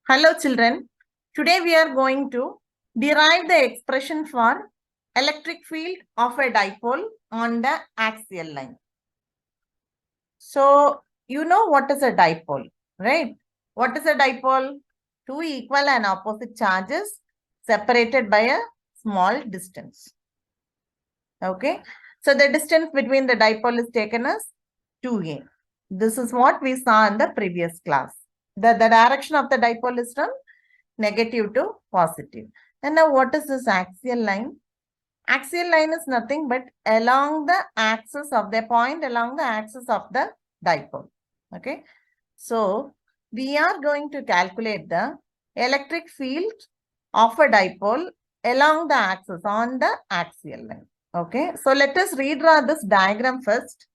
Hello children, today we are going to derive the expression for electric field of a dipole on the axial line. So, you know what is a dipole, right? What is a dipole? Two equal and opposite charges separated by a small distance. Okay, so the distance between the dipole is taken as 2a. This is what we saw in the previous class. The direction of the dipole is from negative to positive. And now what is this axial line? Axial line is nothing but along the axis of the point, along the axis of the dipole. Okay. So we are going to calculate the electric field of a dipole along the axis on the axial line. Okay. So let us redraw this diagram first.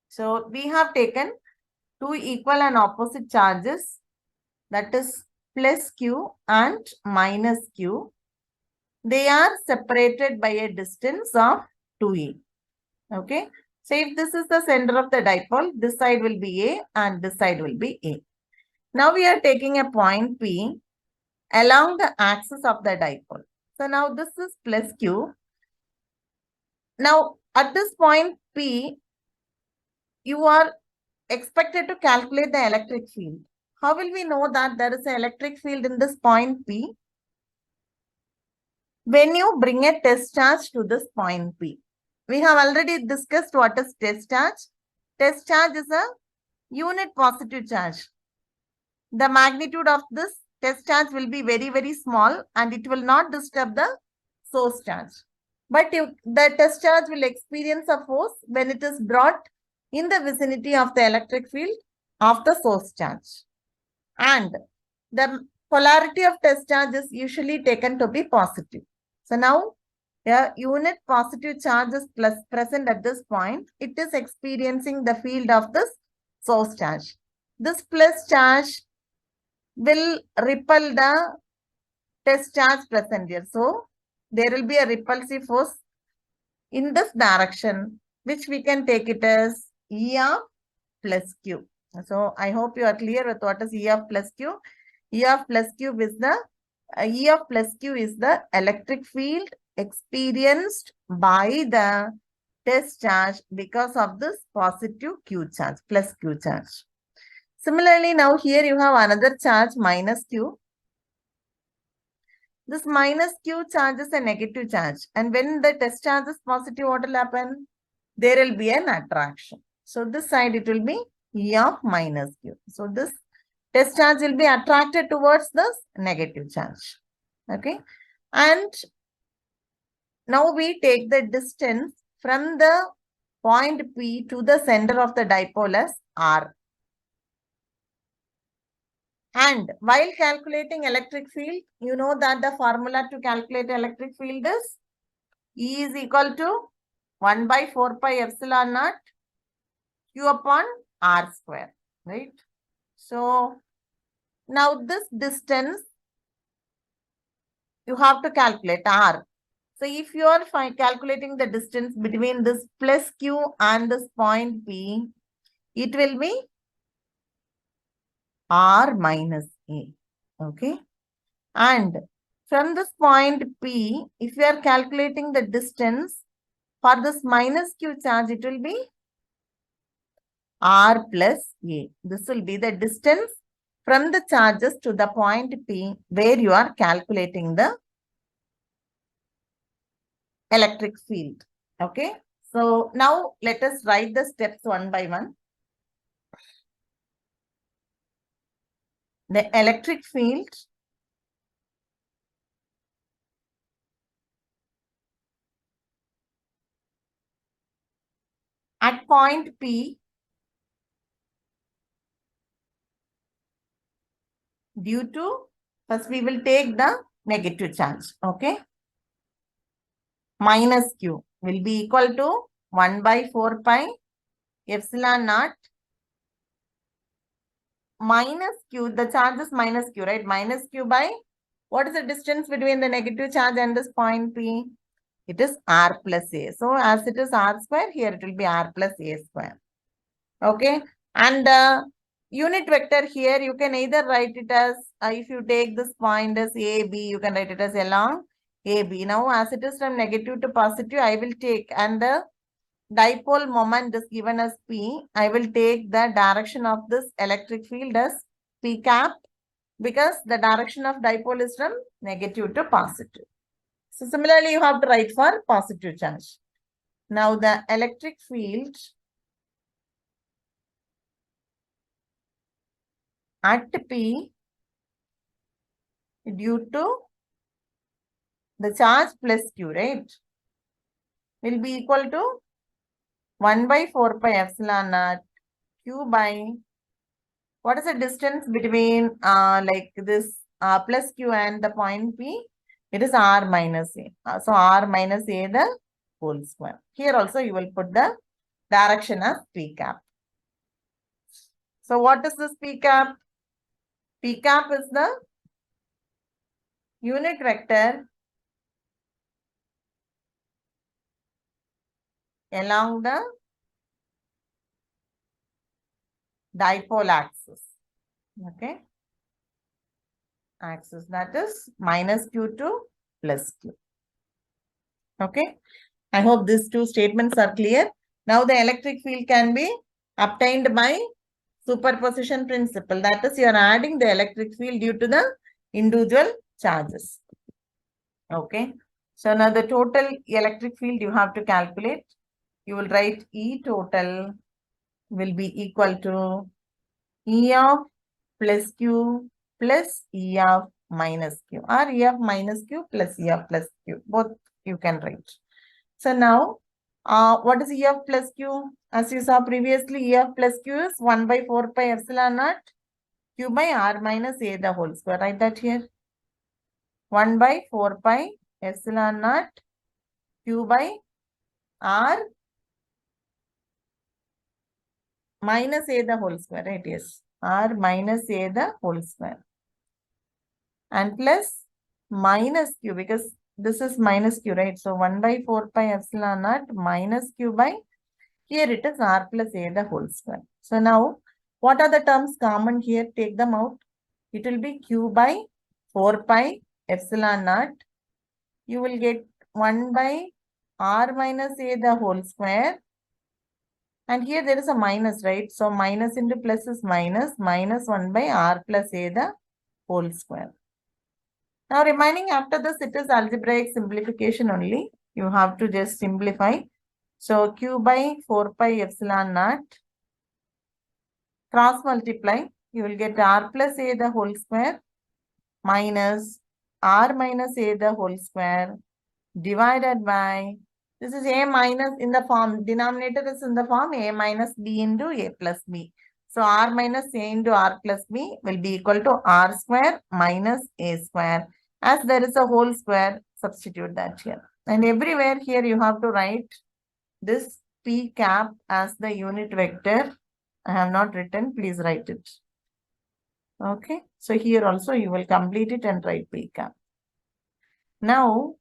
So we have taken two equal and opposite charges, that is plus q and minus q. They are separated by a distance of 2e. Okay. So if this is the center of the dipole, this side will be A and this side will be A. Now we are taking a point P along the axis of the dipole. So now this is plus q. Now at this point P, you are expected to calculate the electric field. How will we know that there is an electric field in this point P? When you bring a test charge to this point P. We have already discussed what is test charge. Test charge is a unit positive charge. The magnitude of this test charge will be very, very small and it will not disturb the source charge. But the test charge will experience a force when it is brought in the vicinity of the electric field of the source charge. And the polarity of test charge is usually taken to be positive. So now, a unit positive charge is present at this point. It is experiencing the field of this source charge. This plus charge will repel the test charge present here. So there will be a repulsive force in this direction, which we can take it as E of plus Q. So I hope you are clear with what is E of plus Q. E of plus Q is the electric field experienced by the test charge because of this positive Q charge, plus Q charge. Similarly, now here you have another charge minus Q. This minus Q charge is a negative charge. And when the test charge is positive, what will happen? There will be an attraction. So this side it will be E of minus Q. So this test charge will be attracted towards this negative charge. Okay. And now we take the distance from the point P to the center of the dipole as R. And while calculating electric field, you know that the formula to calculate electric field is E is equal to 1 by 4 pi epsilon naught Q upon R square, right? So now this distance you have to calculate R. So if you are calculating the distance between this plus Q and this point P, it will be R minus A. Okay. And from this point P, if you are calculating the distance for this minus Q charge, it will be R plus A. This will be the distance from the charges to the point P where you are calculating the electric field. Okay. So now let us write the steps one by one. The electric field at point P due to, first we will take the negative charge. Okay. Minus Q will be equal to 1 by 4 pi epsilon naught minus Q. The charge is minus Q, right? Minus Q by, what is the distance between the negative charge and this point P? It is R plus A. So as it is R square, here it will be R plus A square. Okay. And unit vector here, you can either write it as, if you take this point as AB, you can write it as along AB. Now, as it is from negative to positive, I will take, and the dipole moment is given as P. I will take the direction of this electric field as P cap, because the direction of dipole is from negative to positive. So, similarly, you have to write for positive charge. Now, the electric field at P due to the charge plus Q, right, will be equal to 1 by 4 pi epsilon naught Q by, what is the distance between like this plus Q and the point P? It is R minus A. So R minus A the whole square. Here also you will put the direction as P cap. So what is this P cap? P cap is the unit vector along the dipole axis. Okay. Axis, that is minus Q to plus Q. Okay. I hope these two statements are clear. Now the electric field can be obtained by superposition principle. That is, you are adding the electric field due to the individual charges. Okay. So now the total electric field you have to calculate. You will write E total will be equal to E of plus Q plus E of minus Q, or E of minus Q plus E of plus Q. Both you can write. So now, what is E of plus Q? As you saw previously, E of plus Q is 1 by 4 pi epsilon naught Q by R minus A the whole square. Write that here. 1 by 4 pi epsilon naught Q by R minus A the whole square, right? Yes. R minus A the whole square. And plus minus Q, because this is minus Q, right? So 1 by 4 pi epsilon naught minus Q by, here it is R plus A the whole square. So now, what are the terms common here? Take them out. It will be Q by 4 pi epsilon naught. You will get 1 by R minus A the whole square. And here there is a minus, right? So minus into plus is minus 1 by R plus A the whole square. Now remaining after this, it is algebraic simplification only. You have to just simplify. So Q by 4 pi epsilon naught, cross multiply, you will get R plus A the whole square minus R minus A the whole square divided by, this is A minus in the form, denominator is in the form A minus B into A plus B. So R minus A into R plus B will be equal to R square minus A square. As there is a whole square, substitute that here. And everywhere here you have to write this P cap as the unit vector. I have not written, please write it. Okay. So here also you will complete it and write P cap. Now,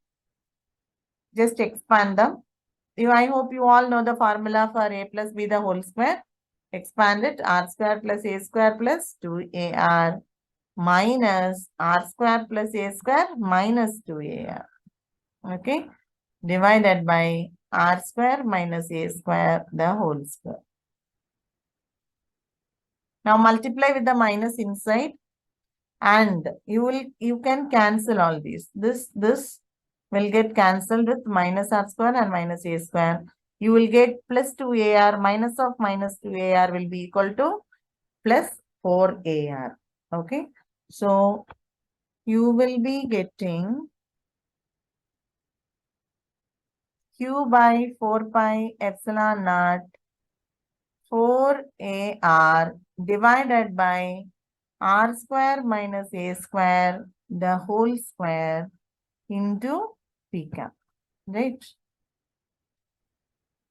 just expand them. I hope you all know the formula for A plus B the whole square. Expand it, R square plus A square plus 2AR minus R square plus A square minus 2AR. Okay. Divided by R square minus A square the whole square. Now multiply with the minus inside, and you can cancel all these. This will get cancelled with minus R square and minus A square. You will get plus 2AR, minus of minus 2AR will be equal to plus 4AR. Okay. So you will be getting Q by 4 pi epsilon naught 4AR divided by R square minus A square the whole square into P cap, right?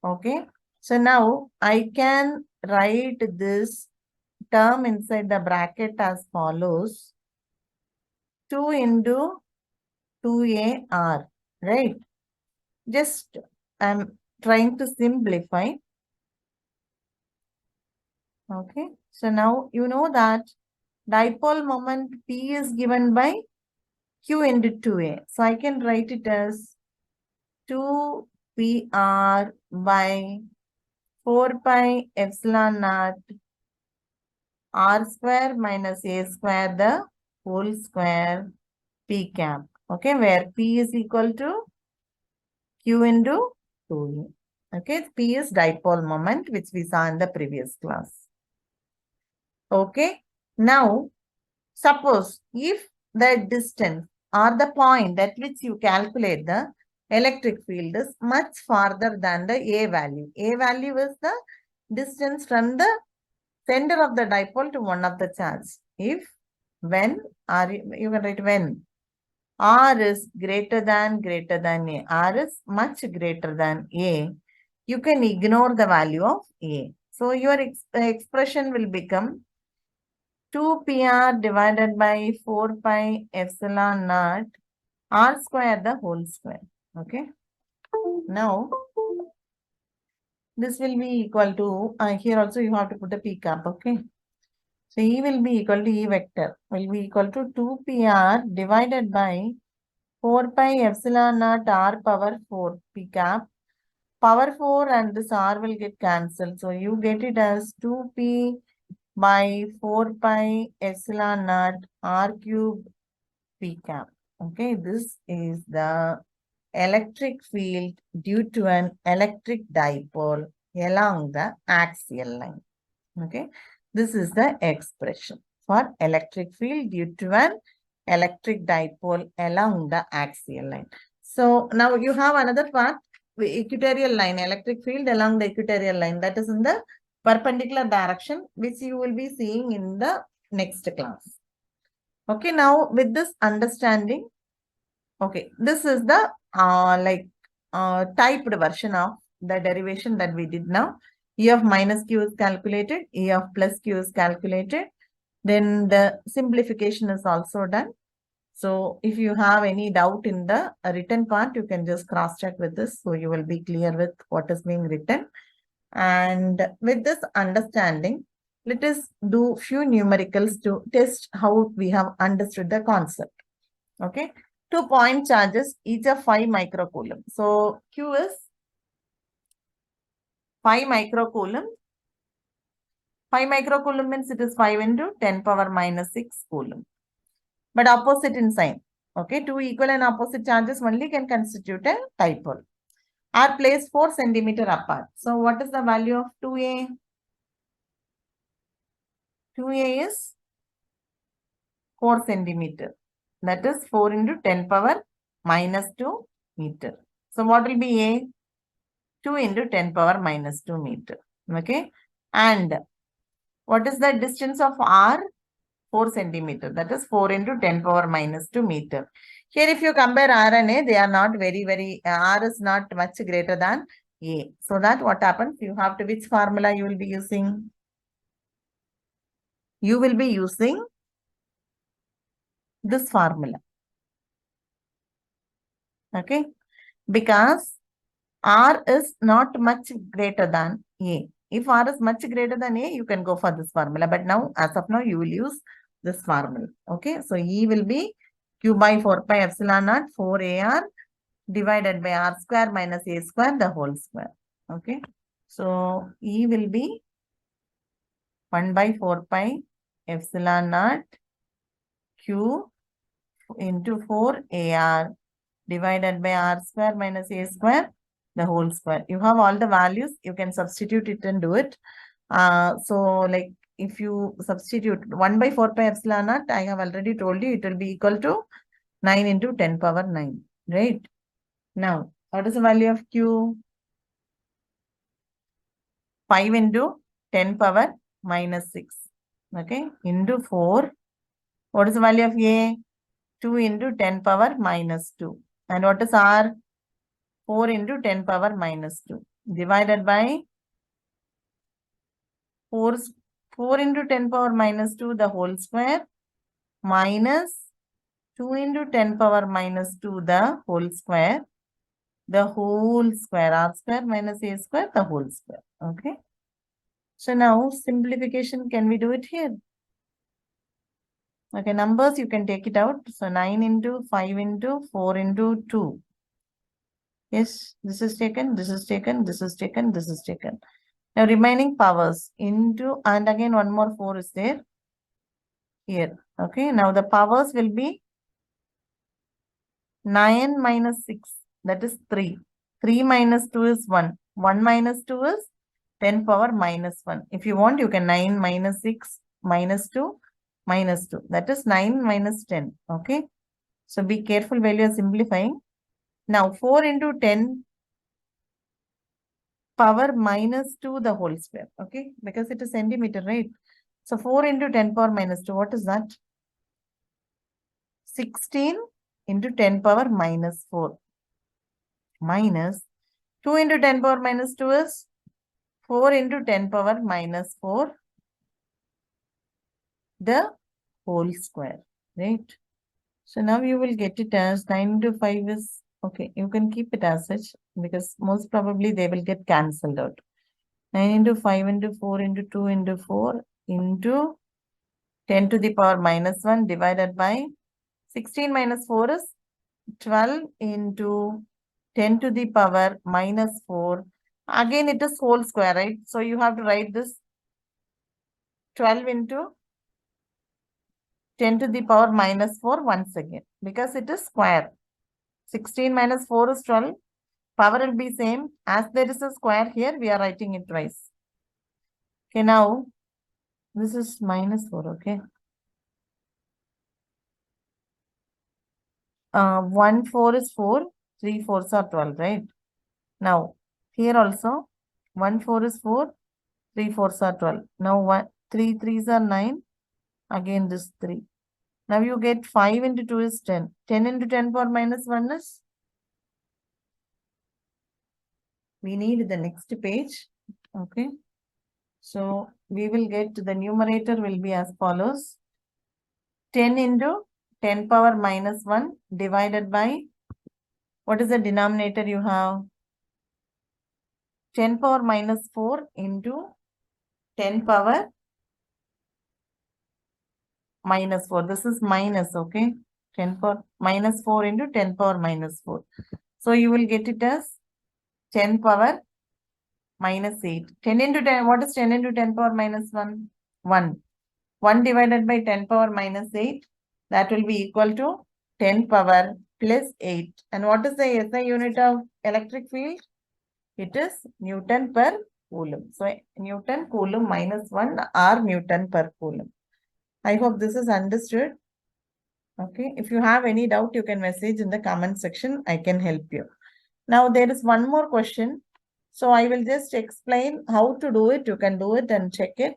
Okay. So now I can write this term inside the bracket as follows. 2 into 2AR, right? Just I'm trying to simplify. Okay. So now you know that dipole moment P is given by Q into 2A. So I can write it as 2PR by 4 pi epsilon naught R square minus A square the whole square P cap. Okay, where P is equal to Q into 2A. Okay, P is dipole moment, which we saw in the previous class. Okay, now suppose if the distance or the point at which you calculate the electric field is much farther than the A value. A value is the distance from the center of the dipole to one of the charge. If, when, or you can write when R is greater than A, R is much greater than A, you can ignore the value of A. So your expression will become 2PR divided by 4 pi epsilon naught R square the whole square. Okay. Now, this will be equal to, here also you have to put a P cap. Okay. So E will be equal to E vector will be equal to 2PR divided by 4 pi epsilon naught R power 4 P cap. Power 4 and this R will get cancelled. So you get it as 2P by 4 pi epsilon naught R cube P cap. Okay, this is the electric field due to an electric dipole along the axial line. Okay, this is the expression for electric field due to an electric dipole along the axial line. So now you have another part, the equatorial line, electric field along the equatorial line, that is in the perpendicular direction, which you will be seeing in the next class. Okay, now with this understanding, okay, this is the typed version of the derivation that we did now. E of minus q is calculated, E of plus q is calculated. Then the simplification is also done. So if you have any doubt in the written part, you can just cross check with this. So you will be clear with what is being written. And with this understanding, let us do few numericals to test how we have understood the concept. Okay. 2 point charges, each of 5 microcoulomb. So Q is 5 microcoulomb. 5 microcoulomb means it is 5 into 10 power minus 6 coulomb. But opposite in sign. Okay, 2 equal and opposite charges only can constitute a dipole. Are placed 4 centimeter apart. So what is the value of 2A? 2A is 4 centimeter. That is 4 into 10 power minus 2 meter. So what will be A? 2 into 10 power minus 2 meter. Okay. And what is the distance of R? 4 centimeter. That is 4 into 10 power minus 2 meter. Here if you compare R and A, they are not R is not much greater than A. So that what happens? You have to, which formula you will be using? You will be using this formula. Okay. Because R is not much greater than A. If R is much greater than A, you can go for this formula. But now, as of now, you will use this formula. Okay. So E will be Q by 4 pi epsilon naught 4 AR divided by R square minus A square the whole square. Okay. So E will be 1 by 4 pi epsilon naught Q into 4 AR divided by R square minus A square the whole square. You have all the values, you can substitute it and do it. So like if you substitute 1 by 4 pi epsilon naught, I have already told you it will be equal to 9 into 10 power 9, right? Now, what is the value of Q? 5 into 10 power minus 6, okay, into 4. What is the value of A? 2 into 10 power minus 2. And what is R? 4 into 10 power minus 2 divided by 4 into 10 power minus 2 the whole square minus 2 into 10 power minus 2 the whole square R square minus A square the whole square. Okay. So now simplification, can we do it here? Okay, numbers you can take it out. So 9 into 5 into 4 into 2. Yes, this is taken, this is taken, this is taken, this is taken. Now remaining powers into, and again one more 4 is there here. Okay, now the powers will be 9 minus 6, that is 3. 3 minus 2 is 1. 1 minus 2 is 10 power minus 1. If you want, you can 9 minus 6 minus 2 minus 2. That is 9 minus 10. Okay. So be careful while you are simplifying. Now 4 into 10 power minus 2 the whole square. Okay. Because it is centimeter, right? So 4 into 10 power minus 2. What is that? 16 into 10 power minus 4. Minus 2 into 10 power minus 2 is 4 into 10 power minus 4. The whole square. Right. So now you will get it as 9 into 5 is, okay, you can keep it as such because most probably they will get cancelled out. 9 into 5 into 4 into 2 into 4 into 10 to the power minus 1 divided by 16 minus 4 is 12 into 10 to the power minus 4. Again, it is whole square, right? So you have to write this 12 into 10 to the power minus 4 once again because it is square. 16 minus 4 is 12. Power will be same. As there is a square here, we are writing it twice. Okay, now this is minus 4, okay. 1 4 is 4, 3 4s are 12, right? Now, here also, 1 4 is 4, 3 4s are 12. Now, 3 3s are 9, again this 3. Now, you get 5 into 2 is 10. 10 into 10 power minus 1 is? We need the next page, okay. So, we will get the numerator will be as follows. 10 into 10 power minus 1 divided by, what is the denominator you have? 10 power minus 4 into 10 power minus 4. This is minus, okay? 10 power minus 4 into 10 power minus 4. So you will get it as 10 power minus 8. 10 into 10, what is 10 into 10 power minus 1? 1. 1 divided by 10 power minus 8, that will be equal to 10 power plus 8. And what is the SI unit of electric field? It is Newton per Coulomb. So Newton Coulomb minus 1 or Newton per Coulomb. I hope this is understood. Okay. If you have any doubt, you can message in the comment section. I can help you. Now there is one more question. So I will just explain how to do it. You can do it and check it.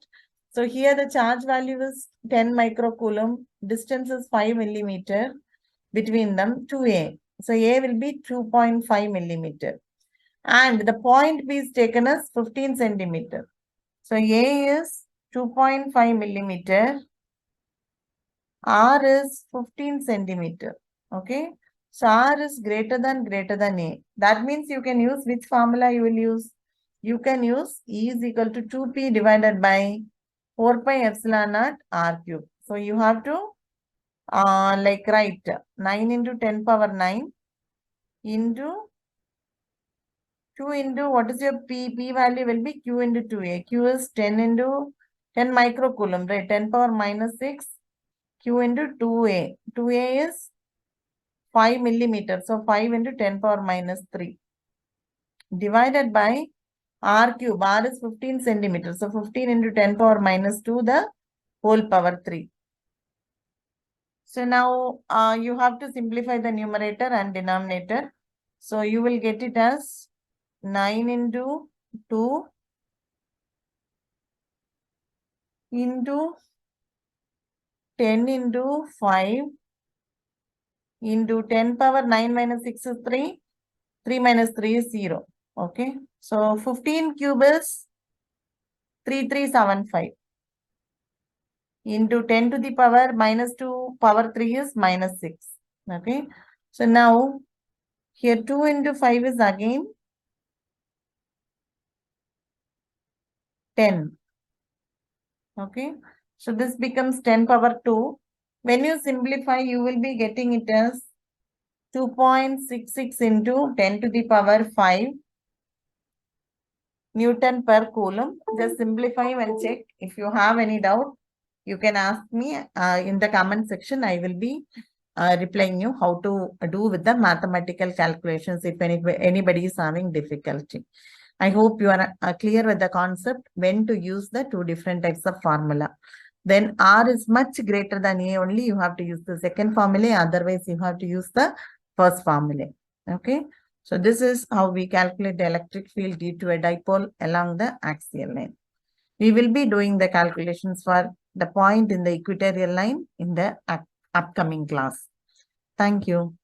So here the charge value is 10 microcoulomb. Distance is 5 millimeter between them to A. So A will be 2.5 millimeter. And the point B is taken as 15 centimeter. So A is 2.5 millimeter. R is 15 centimeter. Okay. So R is greater than A. That means you can use which formula you will use? You can use E is equal to 2P divided by 4 pi epsilon naught R cube. So you have to write 9 into 10 power 9 into 2 into what is your P? P value will be Q into 2A. Q is 10 into 10 microcoulomb, right? 10 power minus 6 Q into 2A. 2A is 5 millimeters. So 5 into 10 power minus 3 divided by R cube. R is 15 centimeters. So 15 into 10 power minus 2, the whole power 3. So now you have to simplify the numerator and denominator. So you will get it as 9 into 2 into 10 into 5 into 10 power 9 minus 6 is 3. 3 minus 3 is 0. Okay. So 15 cube is 3375 into 10 to the power minus 2 power 3 is minus 6. Okay. So now here 2 into 5 is again 10. Okay. So this becomes 10 power 2. When you simplify, you will be getting it as 2.66 into 10 to the power 5 Newton per Coulomb. Just simplify and check. If you have any doubt, you can ask me in the comment section. I will be replying you how to do with the mathematical calculations if anybody is having difficulty. I hope you are clear with the concept when to use the two different types of formula. Then R is much greater than A only, you have to use the second formula. Otherwise, you have to use the first formula. Okay. So this is how we calculate the electric field due to a dipole along the axial line. We will be doing the calculations for the point in the equatorial line in the upcoming class. Thank you.